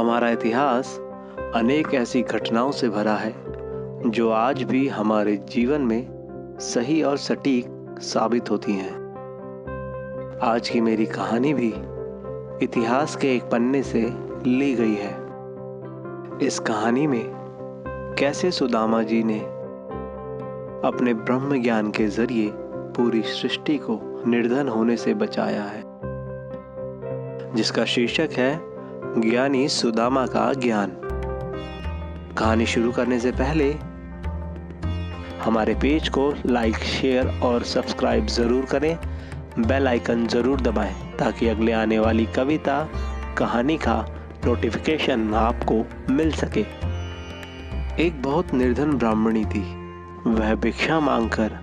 हमारा इतिहास अनेक ऐसी घटनाओं से भरा है जो आज भी हमारे जीवन में सही और सटीक साबित होती हैं। आज की मेरी कहानी भी इतिहास के एक पन्ने से ली गई है। इस कहानी में कैसे सुदामा जी ने अपने ब्रह्म ज्ञान के जरिए पूरी सृष्टि को निर्धन होने से बचाया है, जिसका शीर्षक है ज्ञानी सुदामा का ज्ञान। कहानी शुरू करने से पहले हमारे पेज को लाइक, शेयर और सब्सक्राइब जरूर करें। बेल आइकन जरूर दबाएं ताकि अगले आने वाली कविता कहानी का नोटिफिकेशन आपको मिल सके। एक बहुत निर्धन ब्राह्मणी थी। वह भिक्षा मांगकर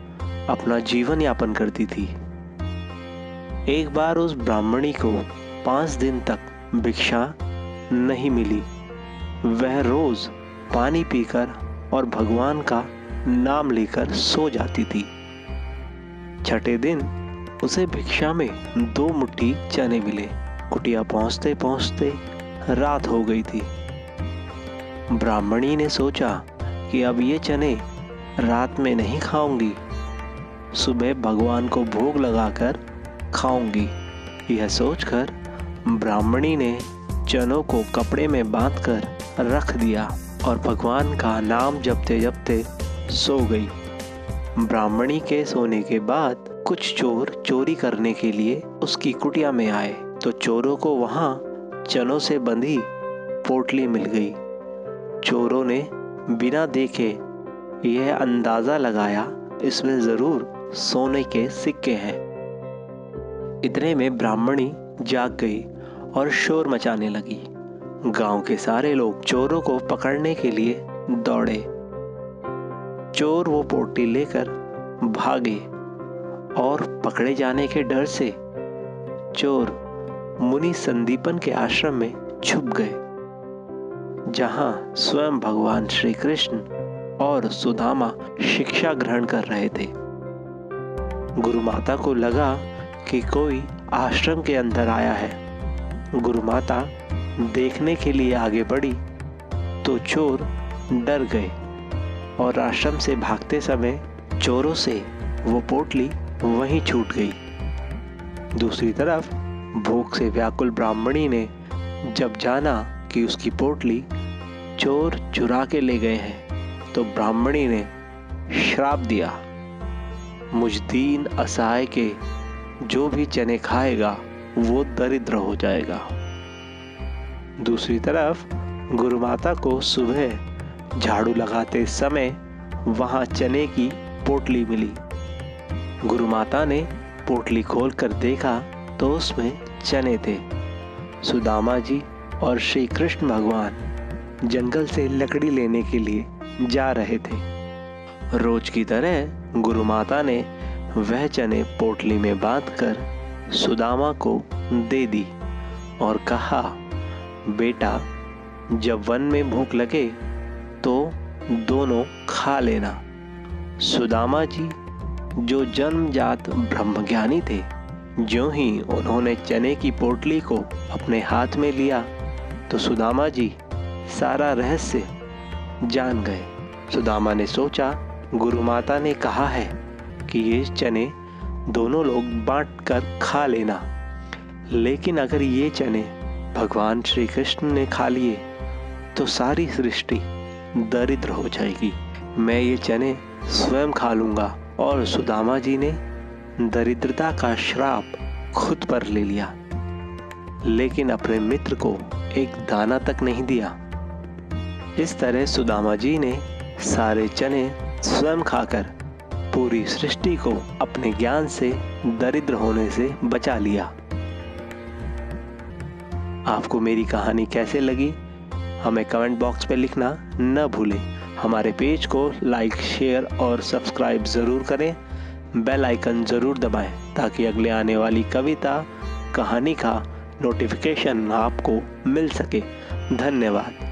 अपना जीवन यापन करती थी। एक बार उस ब्राह्मणी को 5 दिन तक भिक्षा नहीं मिली। वह रोज पानी पीकर और भगवान का नाम लेकर सो जाती थी। छठे दिन उसे भिक्षा में 2 मुट्ठी चने मिले। कुटिया पहुंचते पहुंचते रात हो गई थी। ब्राह्मणी ने सोचा कि अब ये चने रात में नहीं खाऊंगी, सुबह भगवान को भोग लगाकर खाऊंगी। यह सोचकर ब्राह्मणी ने चनों को कपड़े में बांधकर रख दिया और भगवान का नाम जपते जपते सो गई। ब्राह्मणी के सोने के बाद कुछ चोर चोरी करने के लिए उसकी कुटिया में आए तो चोरों को वहां चनों से बंधी पोटली मिल गई। चोरों ने बिना देखे यह अंदाजा लगाया इसमें जरूर सोने के सिक्के हैं। इतने में ब्राह्मणी जाग गई और शोर मचाने लगी। गांव के सारे लोग चोरों को पकड़ने के लिए दौड़े। चोर वो पोटली लेकर भागे और पकड़े जाने के डर से चोर मुनि संदीपन के आश्रम में छुप गए, जहां स्वयं भगवान श्री कृष्ण और सुदामा शिक्षा ग्रहण कर रहे थे। गुरु माता को लगा कि कोई आश्रम के अंदर आया है। गुरु माता देखने के लिए आगे बढ़ी तो चोर डर गए और आश्रम से भागते समय चोरों से वो पोटली वहीं छूट गई। दूसरी तरफ भूख से व्याकुल ब्राह्मणी ने जब जाना कि उसकी पोटली चोर चुरा के ले गए हैं तो ब्राह्मणी ने श्राप दिया, मुझ दीन असहाय के जो भी चने खाएगा वो दरिद्र हो जाएगा। दूसरी तरफ गुरु माता को सुबह झाड़ू लगाते समय वहां चने की पोटली मिली। गुरु माता ने पोटली खोलकर देखा तो उसमें चने थे। सुदामा जी और श्री कृष्ण भगवान जंगल से लकड़ी लेने के लिए जा रहे थे। रोज की तरह गुरु माता ने वह चने पोटली में बांधकर सुदामा को दे दी और कहा, बेटा जब वन में भूख लगे तो दोनों खा लेना। सुदामा जी जो जन्मजात ब्रह्मज्ञानी थे, ज्यों ही उन्होंने चने की पोटली को अपने हाथ में लिया तो सुदामा जी सारा रहस्य जान गए। सुदामा ने सोचा, गुरु माता ने कहा है कि ये चने दोनों लोग बांट कर खा लेना, लेकिन अगर ये चने भगवान श्री कृष्ण ने खा लिए तो सारी सृष्टि दरिद्र हो जाएगी। मैं ये चने स्वयं खा लूंगा। और सुदामा जी ने दरिद्रता का श्राप खुद पर ले लिया, लेकिन अपने मित्र को एक दाना तक नहीं दिया। इस तरह सुदामा जी ने सारे चने स्वयं खाकर पूरी सृष्टि को अपने ज्ञान से दरिद्र होने से बचा लिया। आपको मेरी कहानी कैसे लगी हमें कमेंट बॉक्स में लिखना न भूलें। हमारे पेज को लाइक, शेयर और सब्सक्राइब जरूर करें। बेल आइकन जरूर दबाएं ताकि अगले आने वाली कविता कहानी का नोटिफिकेशन आपको मिल सके। धन्यवाद।